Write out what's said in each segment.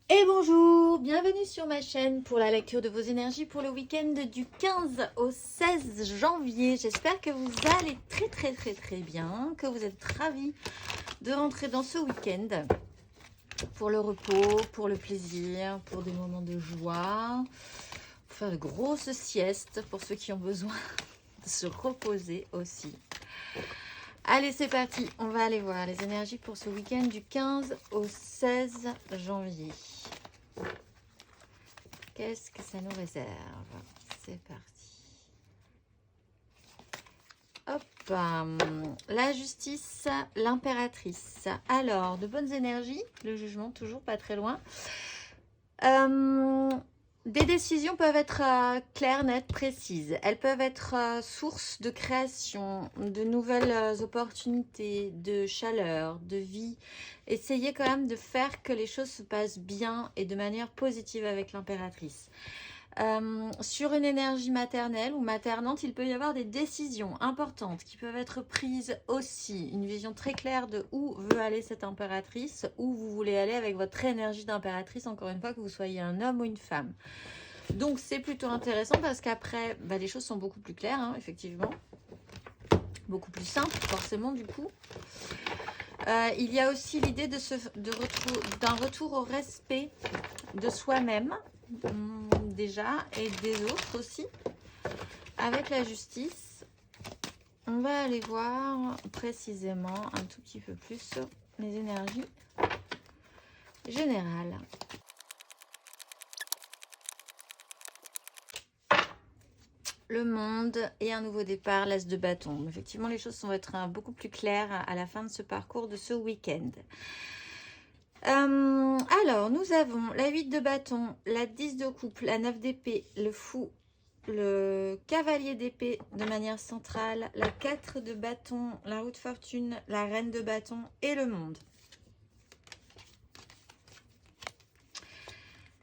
Et bonjour, bienvenue sur ma chaîne pour la lecture de vos énergies pour le week-end du 15 au 16 janvier. J'espère que vous allez très bien, que vous êtes ravis de rentrer dans ce week-end pour le repos, pour le plaisir, pour des moments de joie, pour faire de grosses siestes pour ceux qui ont besoin de se reposer aussi. Allez, c'est parti, on va aller voir les énergies pour ce week-end du 15 au 16 janvier. Qu'est-ce que ça nous réserve? C'est parti. Hop, la justice, l'impératrice. Alors, de bonnes énergies, le jugement toujours pas très loin. Des décisions peuvent être claires, nettes, précises. Elles peuvent être source de création, de nouvelles opportunités, de chaleur, de vie. Essayez quand même de faire que les choses se passent bien et de manière positive avec l'impératrice. Sur une énergie maternelle ou maternante, il peut y avoir des décisions importantes qui peuvent être prises aussi. Une vision très claire de où veut aller cette impératrice, où vous voulez aller avec votre énergie d'impératrice, encore une fois, que vous soyez un homme ou une femme. Donc c'est plutôt intéressant parce qu'après, les choses sont beaucoup plus claires, hein, effectivement. Beaucoup plus simples, forcément, du coup. Il y a aussi l'idée d'un retour au respect de soi-même, déjà, et des autres aussi. Avec la justice, on va aller voir précisément un tout petit peu plus sur les énergies générales. Le monde et un nouveau départ, l'as de bâton. Effectivement, les choses vont être beaucoup plus claires à la fin de ce parcours, de ce week-end. Alors, nous avons la 8 de bâton, la 10 de coupe, la 9 d'épée, le fou, le cavalier d'épée de manière centrale, la 4 de bâton, la roue de fortune, la reine de bâton et le monde.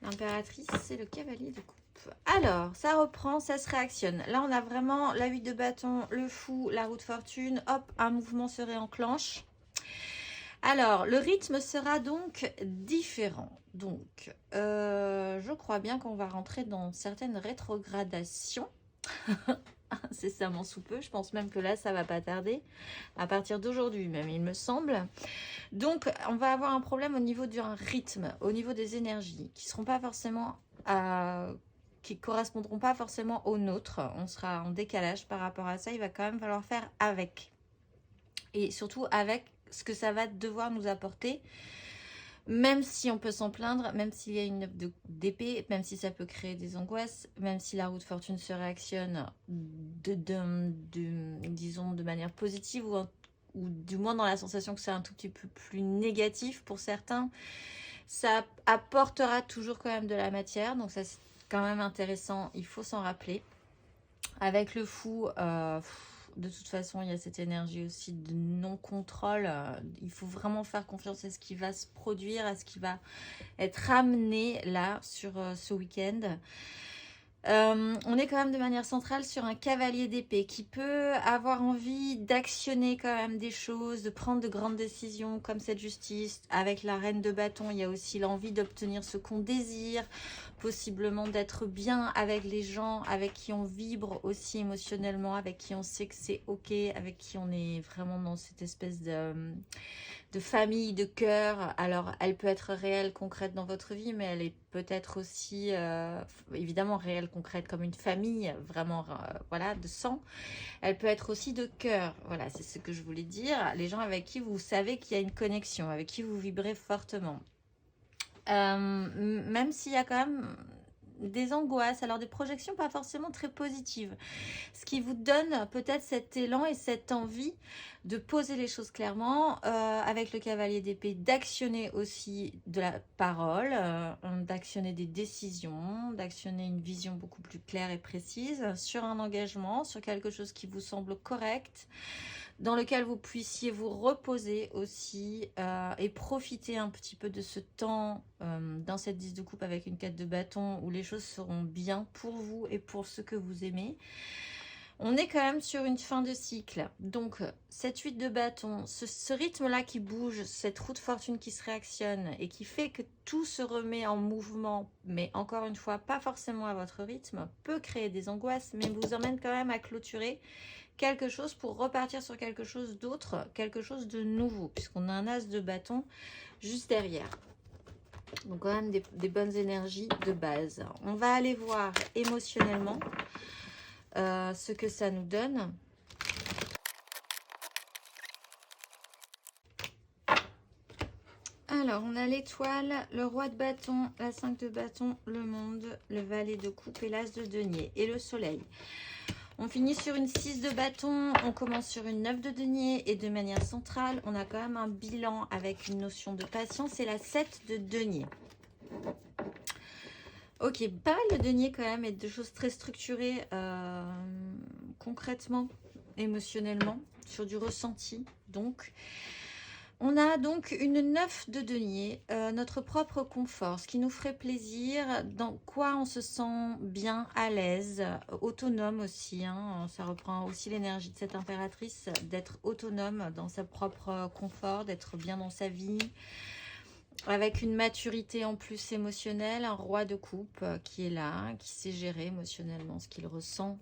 L'impératrice, c'est le cavalier de coupe. Alors, ça reprend, ça se réactionne. Là, on a vraiment la 8 de bâton, le fou, la roue de fortune. Hop, un mouvement se réenclenche. Alors, le rythme sera donc différent. Donc, je crois bien qu'on va rentrer dans certaines rétrogradations. Incessamment sous peu. Je pense même que là, ça va pas tarder. À partir d'aujourd'hui même, il me semble. Donc, on va avoir un problème au niveau du rythme, au niveau des énergies, qui seront pas forcément... qui correspondront pas forcément aux nôtres. On sera en décalage par rapport à ça. Il va quand même falloir faire avec. Et surtout avec ce que ça va devoir nous apporter, même si on peut s'en plaindre, même s'il y a une œuvre d'épée, même si ça peut créer des angoisses, même si la roue de fortune se réactionne disons de manière positive ou du moins dans la sensation que c'est un tout petit peu plus négatif pour certains, ça apportera toujours quand même de la matière, donc ça c'est quand même intéressant, il faut s'en rappeler. Avec le fou, de toute façon, il y a cette énergie aussi de non-contrôle. Il faut vraiment faire confiance à ce qui va se produire, à ce qui va être amené là sur ce week-end. On est quand même de manière centrale sur un cavalier d'épée qui peut avoir envie d'actionner quand même des choses, de prendre de grandes décisions comme cette justice. Avec la reine de bâton, il y a aussi l'envie d'obtenir ce qu'on désire, possiblement d'être bien avec les gens avec qui on vibre aussi émotionnellement, avec qui on sait que c'est ok, avec qui on est vraiment dans cette espèce de famille, de cœur. Alors, elle peut être réelle, concrète dans votre vie, mais elle est peut-être aussi, évidemment, réelle, concrète comme une famille, vraiment, voilà, de sang. Elle peut être aussi de cœur. Voilà, c'est ce que je voulais dire. Les gens avec qui vous savez qu'il y a une connexion, avec qui vous vibrez fortement. Même s'il y a quand même des angoisses, alors des projections pas forcément très positives, ce qui vous donne peut-être cet élan et cette envie de poser les choses clairement, avec le cavalier d'épée, d'actionner aussi de la parole, d'actionner des décisions, d'actionner une vision beaucoup plus claire et précise sur un engagement, sur quelque chose qui vous semble correct, dans lequel vous puissiez vous reposer aussi, et profiter un petit peu de ce temps dans cette 10 de coupe avec une 4 de bâton où les choses seront bien pour vous et pour ceux que vous aimez. On est quand même sur une fin de cycle. Donc, cette 8 de bâton, ce rythme-là qui bouge, cette roue de fortune qui se réactionne et qui fait que tout se remet en mouvement, mais encore une fois, pas forcément à votre rythme, peut créer des angoisses, mais vous emmène quand même à clôturer quelque chose pour repartir sur quelque chose d'autre, quelque chose de nouveau, puisqu'on a un as de bâton juste derrière. Donc, quand même des bonnes énergies de base. On va aller voir émotionnellement ce que ça nous donne. Alors, on a l'étoile, le roi de bâton, la 5 de bâton, le monde, le valet de coupe et l'as de denier et le soleil. On finit sur une 6 de bâton, on commence sur une 9 de denier et de manière centrale, on a quand même un bilan avec une notion de patience et la 7 de denier. Ok, pas mal de denier quand même et de choses très structurées concrètement, émotionnellement, sur du ressenti. Donc, on a donc une 9 de denier, notre propre confort, ce qui nous ferait plaisir, dans quoi on se sent bien, à l'aise, autonome aussi. Hein, ça reprend aussi l'énergie de cette impératrice, d'être autonome dans sa propre confort, d'être bien dans sa vie. Avec une maturité en plus émotionnelle, un roi de coupe qui est là, qui sait gérer émotionnellement ce qu'il ressent,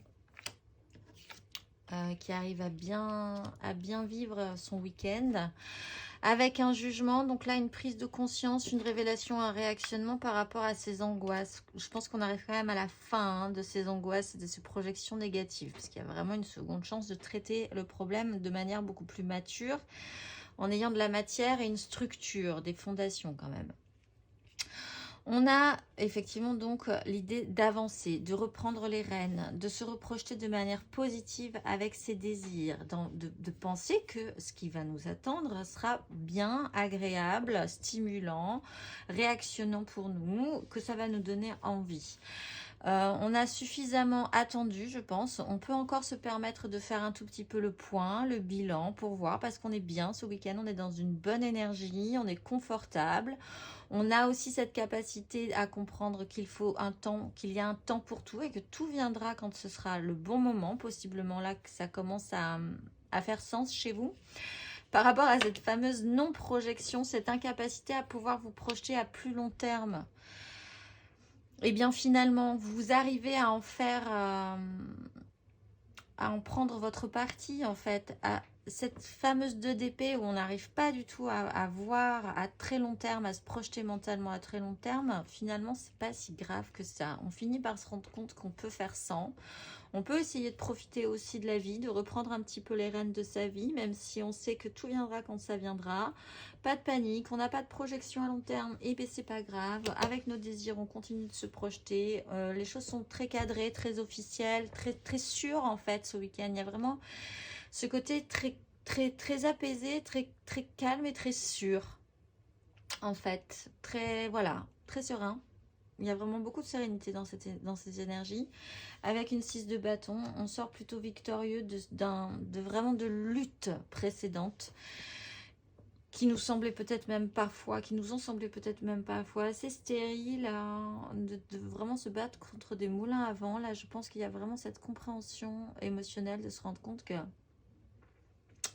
qui arrive à bien vivre son week-end. Avec un jugement, donc là une prise de conscience, une révélation, un réactionnement par rapport à ces angoisses. Je pense qu'on arrive quand même à la fin de ces angoisses et de ces projections négatives, parce qu'il y a vraiment une seconde chance de traiter le problème de manière beaucoup plus mature, en ayant de la matière et une structure, des fondations quand même. On a effectivement donc l'idée d'avancer, de reprendre les rênes, de se reprojeter de manière positive avec ses désirs, de penser que ce qui va nous attendre sera bien, agréable, stimulant, réactionnant pour nous, que ça va nous donner envie. On a suffisamment attendu, je pense. On peut encore se permettre de faire un tout petit peu le point, le bilan pour voir, parce qu'on est bien ce week-end, on est dans une bonne énergie, on est confortable. On a aussi cette capacité à comprendre qu'il faut un temps, qu'il y a un temps pour tout et que tout viendra quand ce sera le bon moment, possiblement là que ça commence à faire sens chez vous. Par rapport à cette fameuse non-projection, cette incapacité à pouvoir vous projeter à plus long terme, et bien finalement, vous arrivez à en faire, à en prendre votre parti en fait, à cette fameuse 2 d'épée où on n'arrive pas du tout à voir à très long terme, à se projeter mentalement à très long terme. Finalement, c'est pas si grave que ça. On finit par se rendre compte qu'on peut faire sans. On peut essayer de profiter aussi de la vie, de reprendre un petit peu les rênes de sa vie, même si on sait que tout viendra quand ça viendra. Pas de panique, on n'a pas de projection à long terme, et bien c'est pas grave. Avec nos désirs, on continue de se projeter. Les choses sont très cadrées, très officielles, très sûres en fait ce week-end. Il y a vraiment ce côté très apaisé, très calme et très sûr en fait. Voilà, très serein. Il y a vraiment beaucoup de sérénité dans ces énergies. Avec une 6 de bâton, on sort plutôt victorieux vraiment de lutte précédente qui nous semblait peut-être même parfois, qui nous ont semblé peut-être même parfois assez stériles, de vraiment se battre contre des moulins à vent. Là, je pense qu'il y a vraiment cette compréhension émotionnelle de se rendre compte que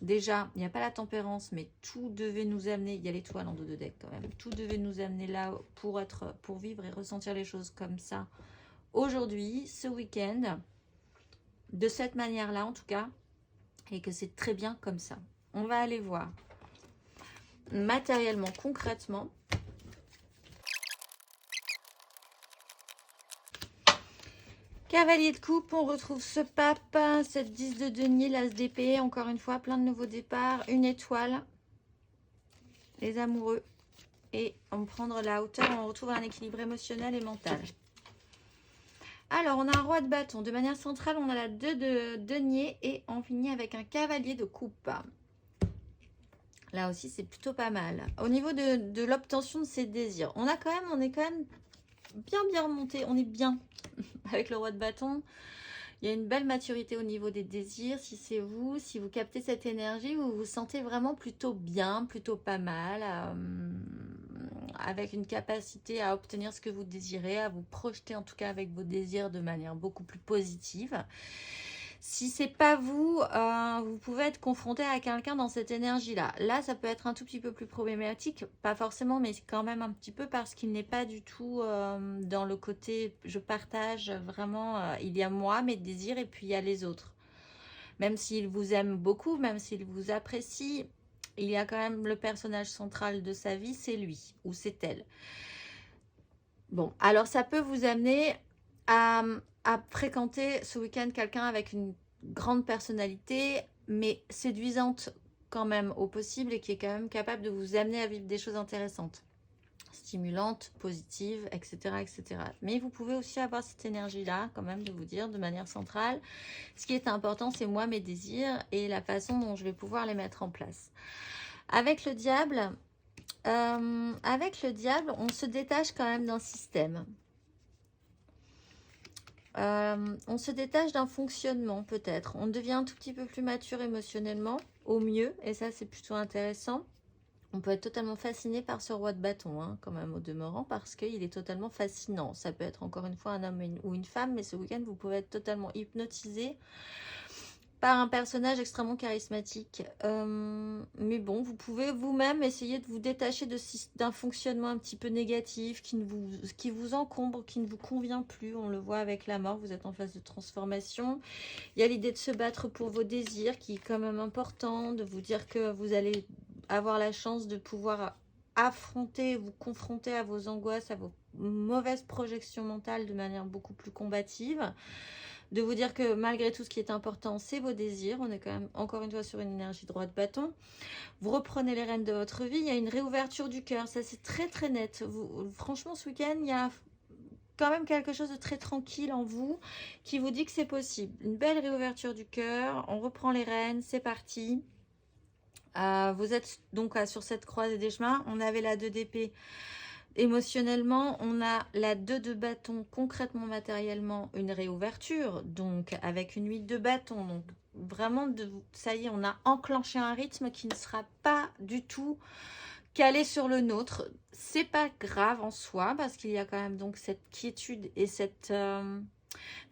déjà, il n'y a pas la tempérance, mais tout devait nous amener, il y a l'étoile en dos de deck quand même, tout devait nous amener là pour vivre et ressentir les choses comme ça. Aujourd'hui, ce week-end, de cette manière-là en tout cas, et que c'est très bien comme ça. On va aller voir matériellement, concrètement. Cavalier de coupe, on retrouve ce pape, cette 10 de denier, l'as d'épée, encore une fois, plein de nouveaux départs, une étoile, les amoureux, et on prendre la hauteur, on retrouve un équilibre émotionnel et mental. Alors, on a un roi de bâton. De manière centrale, on a la 2 de denier et on finit avec un cavalier de coupe. Là aussi, c'est plutôt pas mal. Au niveau de l'obtention de ses désirs, on est quand même bien remonté. On est bien avec le roi de bâton. Il y a une belle maturité au niveau des désirs. Si c'est vous, si vous captez cette énergie, vous vous sentez vraiment plutôt bien, plutôt pas mal, avec une capacité à obtenir ce que vous désirez, à vous projeter en tout cas avec vos désirs de manière beaucoup plus positive. Si c'est pas vous, vous pouvez être confronté à quelqu'un dans cette énergie-là. Là, ça peut être un tout petit peu plus problématique, pas forcément, mais quand même un petit peu parce qu'il n'est pas du tout dans le côté je partage vraiment, il y a moi, mes désirs et puis il y a les autres. Même s'il vous aime beaucoup, même s'il vous apprécie, il y a quand même le personnage central de sa vie, c'est lui ou c'est elle. Bon, alors ça peut vous amener à, à fréquenter ce week-end quelqu'un avec une grande personnalité, mais séduisante quand même au possible et qui est quand même capable de vous amener à vivre des choses intéressantes, stimulantes, positives, etc., etc. Mais vous pouvez aussi avoir cette énergie-là quand même de vous dire de manière centrale, ce qui est important, c'est moi, mes désirs et la façon dont je vais pouvoir les mettre en place. Avec le diable, on se détache quand même d'un système. On se détache d'un fonctionnement peut-être. On devient un tout petit peu plus mature émotionnellement, au mieux. Et ça, c'est plutôt intéressant. On peut être totalement fasciné par ce roi de bâton, hein, quand même au demeurant, parce qu'il est totalement fascinant. Ça peut être encore une fois un homme ou une femme, mais ce week-end, vous pouvez être totalement hypnotisé par un personnage extrêmement charismatique. Mais bon, vous pouvez vous-même essayer de vous détacher d'un fonctionnement un petit peu négatif qui vous encombre, qui ne vous convient plus. On le voit avec la mort, vous êtes en phase de transformation. Il y a l'idée de se battre pour vos désirs qui est quand même important, de vous dire que vous allez avoir la chance de pouvoir affronter, vous confronter à vos angoisses, à vos mauvaises projections mentales de manière beaucoup plus combative. De vous dire que malgré tout, ce qui est important, c'est vos désirs. On est quand même, encore une fois, sur une énergie droite bâton. Vous reprenez les rênes de votre vie. Il y a une réouverture du cœur. Ça, c'est très, très net. Franchement, ce week-end, il y a quand même quelque chose de très tranquille en vous qui vous dit que c'est possible. Une belle réouverture du cœur. On reprend les rênes. C'est parti. Vous êtes donc sur cette croisée des chemins. On avait la 2 d'épée. Émotionnellement, on a la 2 de bâton, concrètement, matériellement, une réouverture, donc avec une 8 de bâton. Donc vraiment, ça y est, on a enclenché un rythme qui ne sera pas du tout calé sur le nôtre. C'est pas grave en soi, parce qu'il y a quand même donc cette quiétude et cette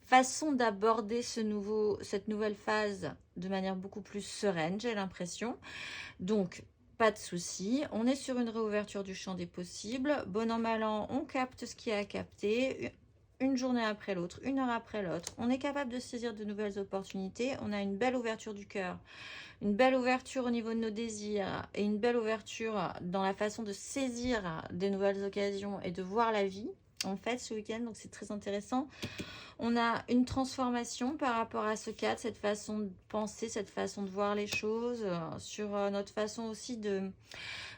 façon d'aborder cette nouvelle phase de manière beaucoup plus sereine, j'ai l'impression. Donc, pas de souci, on est sur une réouverture du champ des possibles. Bon an, mal an, on capte ce qu'il y a à capter. Une journée après l'autre, une heure après l'autre. On est capable de saisir de nouvelles opportunités. On a une belle ouverture du cœur, une belle ouverture au niveau de nos désirs et une belle ouverture dans la façon de saisir des nouvelles occasions et de voir la vie. En fait, ce week-end, donc c'est très intéressant. On a une transformation par rapport à ce cadre, cette façon de penser, cette façon de voir les choses, sur notre façon aussi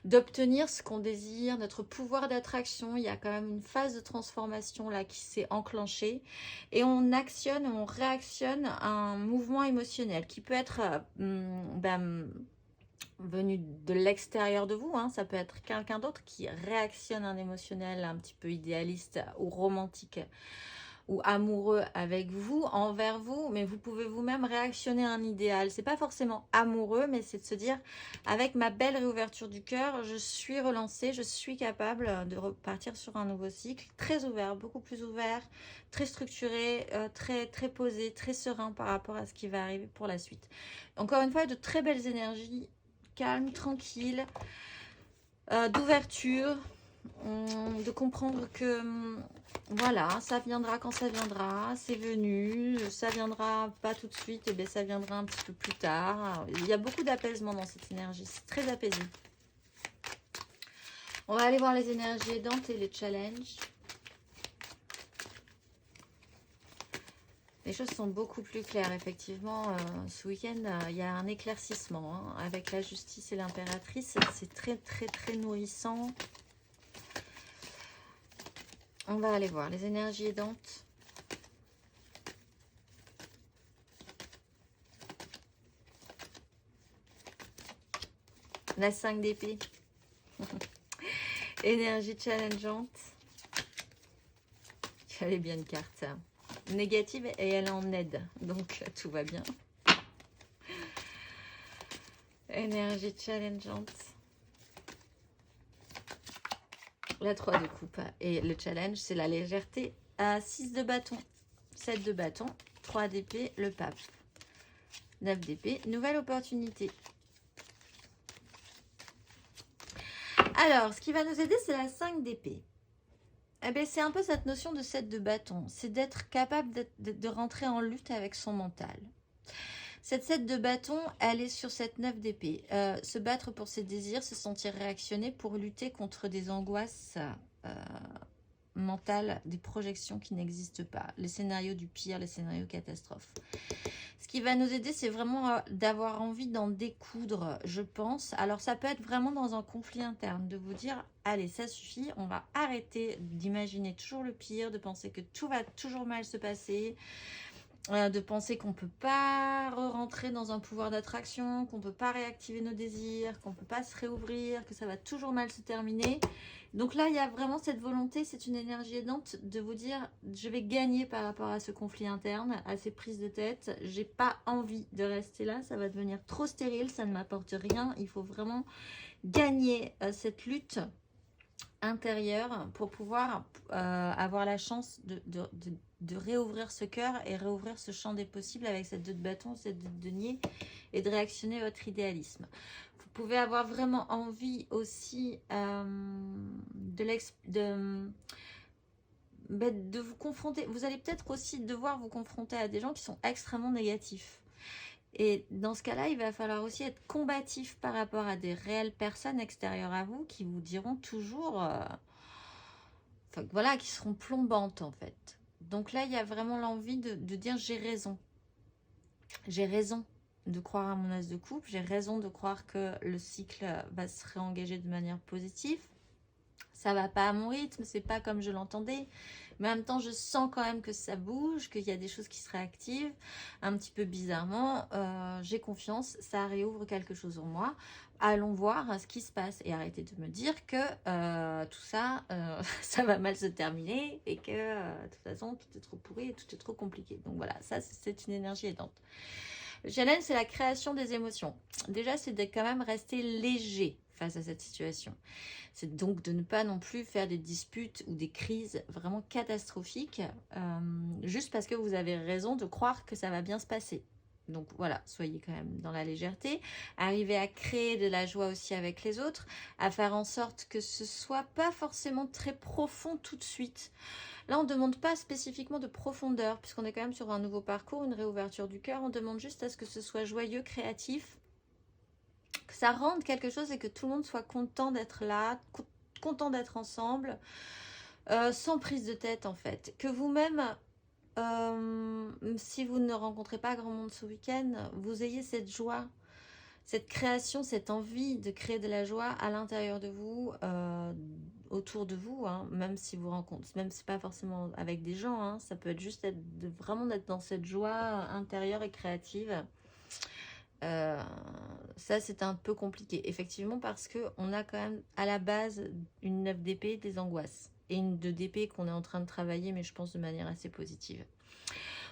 d'obtenir ce qu'on désire, notre pouvoir d'attraction. Il y a quand même une phase de transformation là qui s'est enclenchée et on actionne, on réactionne à un mouvement émotionnel qui peut être venu de l'extérieur de vous, hein. Ça peut être quelqu'un d'autre qui réactionne un émotionnel un petit peu idéaliste ou romantique ou amoureux avec vous, envers vous, mais vous pouvez vous-même réactionner à un idéal. C'est pas forcément amoureux, mais c'est de se dire, avec ma belle réouverture du cœur, je suis relancée, je suis capable de repartir sur un nouveau cycle, très ouvert, beaucoup plus ouvert, très structuré, très, très posé, très serein par rapport à ce qui va arriver pour la suite. Encore une fois, de très belles énergies, calme, tranquille, d'ouverture, de comprendre que voilà, ça viendra quand ça viendra, c'est venu, ça viendra pas tout de suite, et bien ça viendra un petit peu plus tard. Il y a beaucoup d'apaisement dans cette énergie, c'est très apaisé. On va aller voir les énergies aidantes et les challenges. Les choses sont beaucoup plus claires, effectivement. Ce week-end, il y a un éclaircissement, hein, avec la justice et l'impératrice. C'est très, très, très nourrissant. On va aller voir les énergies aidantes. La 5 d'épée. Énergie challengeante. Elle est bien une carte négative et elle est en aide. Donc tout va bien. Énergie challengeante. La 3 de coupe. Et le challenge, c'est la légèreté à 6 de bâton. 7 de bâton. 3 d'épée, le pape. 9 d'épée, nouvelle opportunité. Alors, ce qui va nous aider, c'est la 5 d'épée. Eh bien, c'est un peu cette notion de 7 de bâton. C'est d'être capable de rentrer en lutte avec son mental. Cette 7 de bâton, elle est sur cette 9 d'épée. Se battre pour ses désirs, se sentir réactionné pour lutter contre des angoisses mentales, des projections qui n'existent pas. Les scénarios du pire, les scénarios catastrophes. Ce qui va nous aider, c'est vraiment d'avoir envie d'en découdre, je pense. Alors, ça peut être vraiment dans un conflit interne, de vous dire, allez, ça suffit, on va arrêter d'imaginer toujours le pire, de penser que tout va toujours mal se passer, de penser qu'on ne peut pas rentrer dans un pouvoir d'attraction, qu'on ne peut pas réactiver nos désirs, qu'on ne peut pas se réouvrir, que ça va toujours mal se terminer. Donc là, il y a vraiment cette volonté, c'est une énergie aidante de vous dire, je vais gagner par rapport à ce conflit interne, à ces prises de tête. J'ai pas envie de rester là, ça va devenir trop stérile, ça ne m'apporte rien. Il faut vraiment gagner cette lutte intérieure pour pouvoir avoir la chance de réouvrir ce cœur et réouvrir ce champ des possibles avec cette 2 de bâton, cette 2 de denier et de réactionner votre idéalisme. Vous pouvez avoir vraiment envie aussi de vous confronter. Vous allez peut-être aussi devoir vous confronter à des gens qui sont extrêmement négatifs. Et dans ce cas-là, il va falloir aussi être combatif par rapport à des réelles personnes extérieures à vous qui vous diront toujours, enfin, voilà, qui seront plombantes en fait. Donc là, il y a vraiment l'envie de dire j'ai raison. J'ai raison de croire à mon as de coupe. J'ai raison de croire que le cycle va se réengager de manière positive. Ça va pas à mon rythme, c'est pas comme je l'entendais. Mais en même temps, je sens quand même que ça bouge, qu'il y a des choses qui se réactivent un petit peu bizarrement. J'ai confiance, ça réouvre quelque chose en moi. Allons voir ce qui se passe et arrêtez de me dire que tout ça, ça va mal se terminer et que de toute façon, tout est trop pourri et tout est trop compliqué. Donc voilà, ça, c'est une énergie aidante. Le challenge, c'est la création des émotions. Déjà, c'est de quand même rester léger face à cette situation. C'est donc de ne pas non plus faire des disputes ou des crises vraiment catastrophiques juste parce que vous avez raison de croire que ça va bien se passer. Donc voilà, soyez quand même dans la légèreté. Arrivez à créer de la joie aussi avec les autres, à faire en sorte que ce soit pas forcément très profond tout de suite. Là, on ne demande pas spécifiquement de profondeur, puisqu'on est quand même sur un nouveau parcours, une réouverture du cœur. On demande juste à ce que ce soit joyeux, créatif, que ça rende quelque chose et que tout le monde soit content d'être là, content d'être ensemble, sans prise de tête en fait. Que vous-même, si vous ne rencontrez pas grand monde ce week-end, vous ayez cette joie, cette création, cette envie de créer de la joie à l'intérieur de vous, autour de vous, hein, même si vous rencontrez, même si c'est pas forcément avec des gens, hein, ça peut être juste vraiment d'être dans cette joie intérieure et créative. Ça c'est un peu compliqué effectivement parce que on a quand même à la base une 9 d'épée, des angoisses et une 2 d'épée qu'on est en train de travailler, mais je pense de manière assez positive.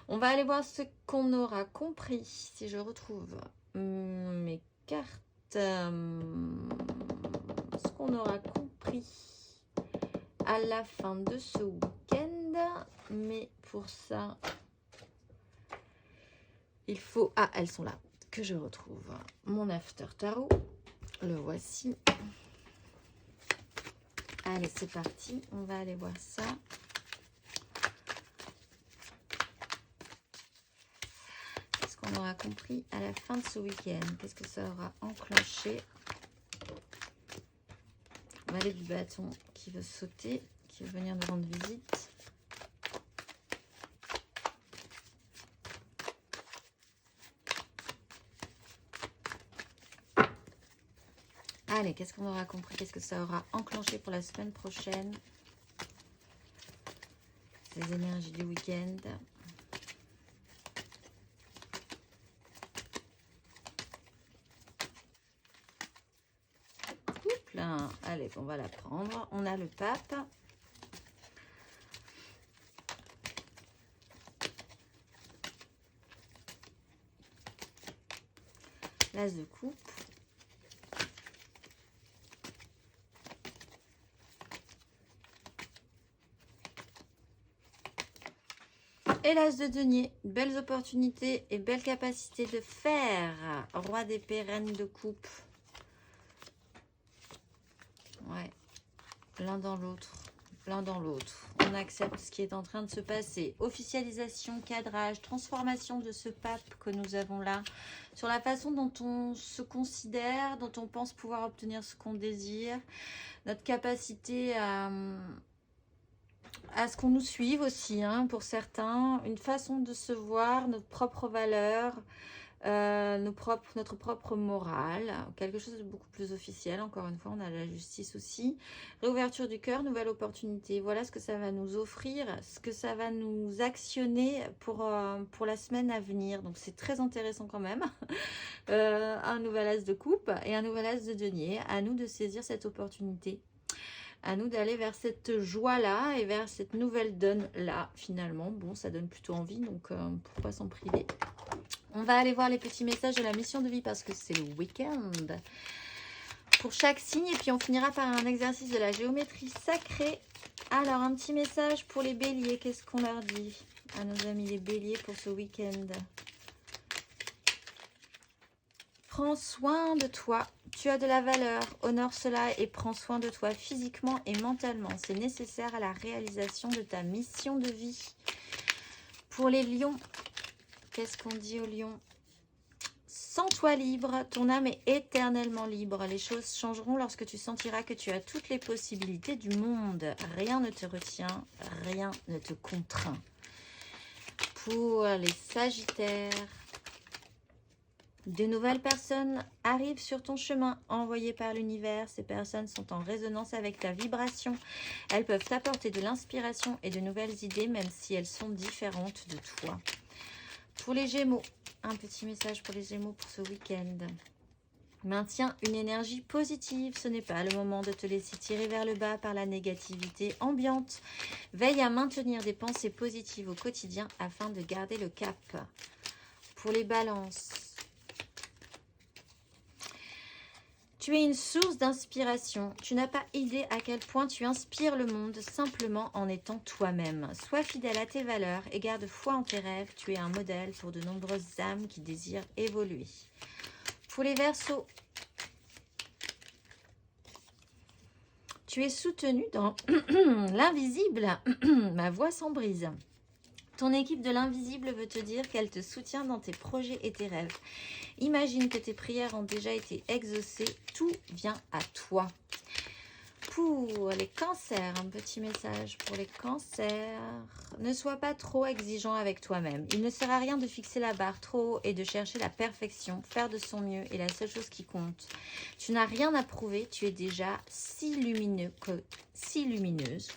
On va aller voir ce qu'on aura compris si je retrouve mes cartes, ce qu'on aura compris à la fin de ce week-end, mais pour ça il faut, ah elles sont là, que je retrouve mon after tarot. Le voici. Allez, c'est parti. On va aller voir ça. Qu'est-ce qu'on aura compris à la fin de ce week-end? Qu'est-ce que ça aura enclenché? Valet du bâton qui veut sauter, qui veut venir nous rendre visite. Allez, qu'est-ce qu'on aura compris? Qu'est-ce que ça aura enclenché pour la semaine prochaine? Les énergies du week-end. Là, allez, on va la prendre. On a le pape. L'as de coupe. Et l'as de denier, belles opportunités et belles capacités de faire. Roi d'épée, reine de coupe. Ouais, l'un dans l'autre. L'un dans l'autre. On accepte ce qui est en train de se passer. Officialisation, cadrage, transformation de ce pape que nous avons là. Sur la façon dont on se considère, dont on pense pouvoir obtenir ce qu'on désire. Notre capacité à ce qu'on nous suive aussi, hein, pour certains. Une façon de se voir, notre propre valeur. Notre propre morale, quelque chose de beaucoup plus officiel. Encore une fois, on a la justice aussi. Réouverture du cœur, nouvelle opportunité. Voilà ce que ça va nous offrir, ce que ça va nous actionner pour la semaine à venir. Donc c'est très intéressant quand même. Un nouvel as de coupe et un nouvel as de denier. À nous de saisir cette opportunité. À nous d'aller vers cette joie-là et vers cette nouvelle donne-là, finalement. Bon, ça donne plutôt envie, donc pourquoi s'en priver? On va aller voir les petits messages de la mission de vie parce que c'est le week-end pour chaque signe. Et puis on finira par un exercice de la géométrie sacrée. Alors, un petit message pour les béliers. Qu'est-ce qu'on leur dit à nos amis les béliers pour ce week-end? Prends soin de toi. Tu as de la valeur. Honore cela et prends soin de toi physiquement et mentalement. C'est nécessaire à la réalisation de ta mission de vie. Pour les lions, qu'est-ce qu'on dit aux lions? Sens-toi libre, ton âme est éternellement libre. Les choses changeront lorsque tu sentiras que tu as toutes les possibilités du monde. Rien ne te retient, rien ne te contraint. Pour les sagittaires, de nouvelles personnes arrivent sur ton chemin, envoyées par l'univers. Ces personnes sont en résonance avec ta vibration. Elles peuvent t'apporter de l'inspiration et de nouvelles idées, même si elles sont différentes de toi. Pour les Gémeaux, un petit message pour les Gémeaux pour ce week-end. Maintiens une énergie positive. Ce n'est pas le moment de te laisser tirer vers le bas par la négativité ambiante. Veille à maintenir des pensées positives au quotidien afin de garder le cap. Pour les Balances, tu es une source d'inspiration. Tu n'as pas idée à quel point tu inspires le monde simplement en étant toi-même. Sois fidèle à tes valeurs et garde foi en tes rêves. Tu es un modèle pour de nombreuses âmes qui désirent évoluer. Pour les Verseaux, tu es soutenu dans l'invisible. Ma voix s'embrise. Ton équipe de l'invisible veut te dire qu'elle te soutient dans tes projets et tes rêves. Imagine que tes prières ont déjà été exaucées. Tout vient à toi. Pour les cancers, un petit message pour les cancers. Ne sois pas trop exigeant avec toi-même. Il ne sert à rien de fixer la barre trop haut et de chercher la perfection. Faire de son mieux est la seule chose qui compte. Tu n'as rien à prouver. Tu es déjà si lumineuse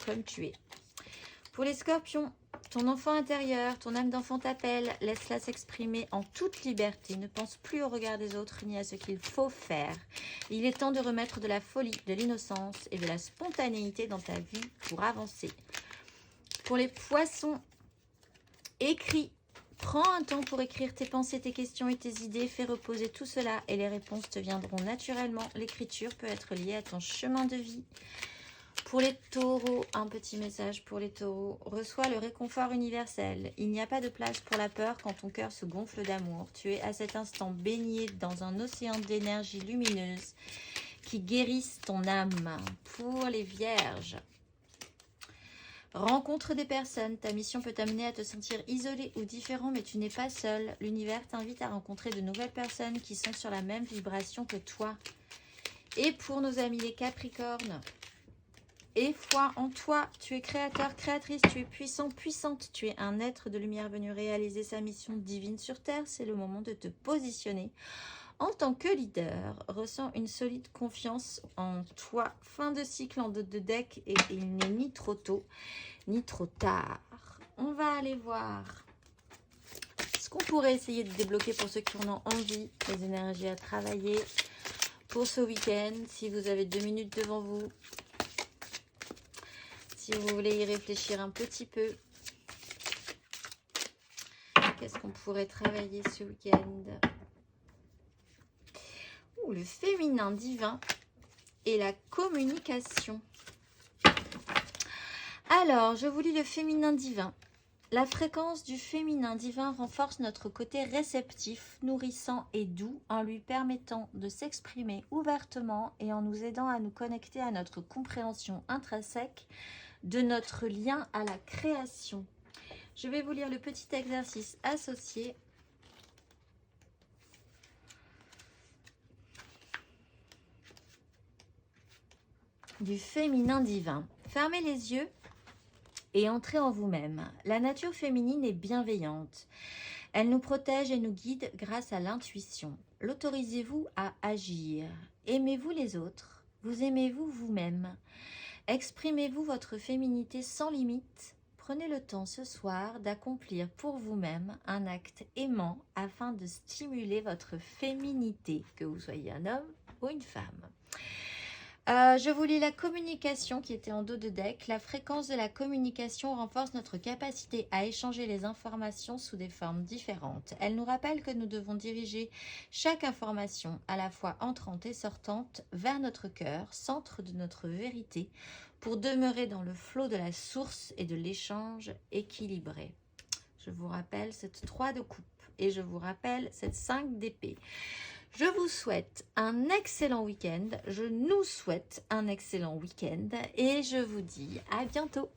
comme tu es. Pour les scorpions, ton enfant intérieur, ton âme d'enfant t'appelle, laisse-la s'exprimer en toute liberté. Ne pense plus au regard des autres ni à ce qu'il faut faire. Il est temps de remettre de la folie, de l'innocence et de la spontanéité dans ta vie pour avancer. Pour les poissons, écris. Prends un temps pour écrire tes pensées, tes questions et tes idées. Fais reposer tout cela et les réponses te viendront naturellement. L'écriture peut être liée à ton chemin de vie. Pour les taureaux, un petit message pour les taureaux. Reçois le réconfort universel. Il n'y a pas de place pour la peur quand ton cœur se gonfle d'amour. Tu es à cet instant baigné dans un océan d'énergie lumineuse qui guérissent ton âme. Pour les vierges, rencontre des personnes. Ta mission peut t'amener à te sentir isolé ou différent, mais tu n'es pas seul. L'univers t'invite à rencontrer de nouvelles personnes qui sont sur la même vibration que toi. Et pour nos amis les Capricornes, et foi en toi, tu es créateur, créatrice, tu es puissant, puissante, tu es un être de lumière venu réaliser sa mission divine sur Terre. C'est le moment de te positionner en tant que leader. Ressens une solide confiance en toi. Fin de cycle en 2 de deck et il n'est ni trop tôt ni trop tard. On va aller voir ce qu'on pourrait essayer de débloquer pour ceux qui en ont envie, les énergies à travailler pour ce week-end. Si vous avez 2 minutes devant vous, si vous voulez y réfléchir un petit peu, qu'est-ce qu'on pourrait travailler ce week-end? Le féminin divin et la communication. Alors, je vous lis le féminin divin. La fréquence du féminin divin renforce notre côté réceptif, nourrissant et doux en lui permettant de s'exprimer ouvertement et en nous aidant à nous connecter à notre compréhension intrinsèque de notre lien à la création. Je vais vous lire le petit exercice associé. Du féminin divin. Fermez les yeux et entrez en vous-même. La nature féminine est bienveillante. Elle nous protège et nous guide grâce à l'intuition. L'autorisez-vous à agir? Aimez-vous les autres? Vous aimez-vous vous-même? Exprimez-vous votre féminité sans limite? Prenez le temps ce soir d'accomplir pour vous-même un acte aimant afin de stimuler votre féminité, que vous soyez un homme ou une femme. Je vous lis la communication qui était en dos de deck. La fréquence de la communication renforce notre capacité à échanger les informations sous des formes différentes. Elle nous rappelle que nous devons diriger chaque information, à la fois entrante et sortante, vers notre cœur, centre de notre vérité, pour demeurer dans le flot de la source et de l'échange équilibré. Je vous rappelle cette 3 de coupe et je vous rappelle cette 5 d'épée. Je vous souhaite un excellent week-end, je nous souhaite un excellent week-end et je vous dis à bientôt.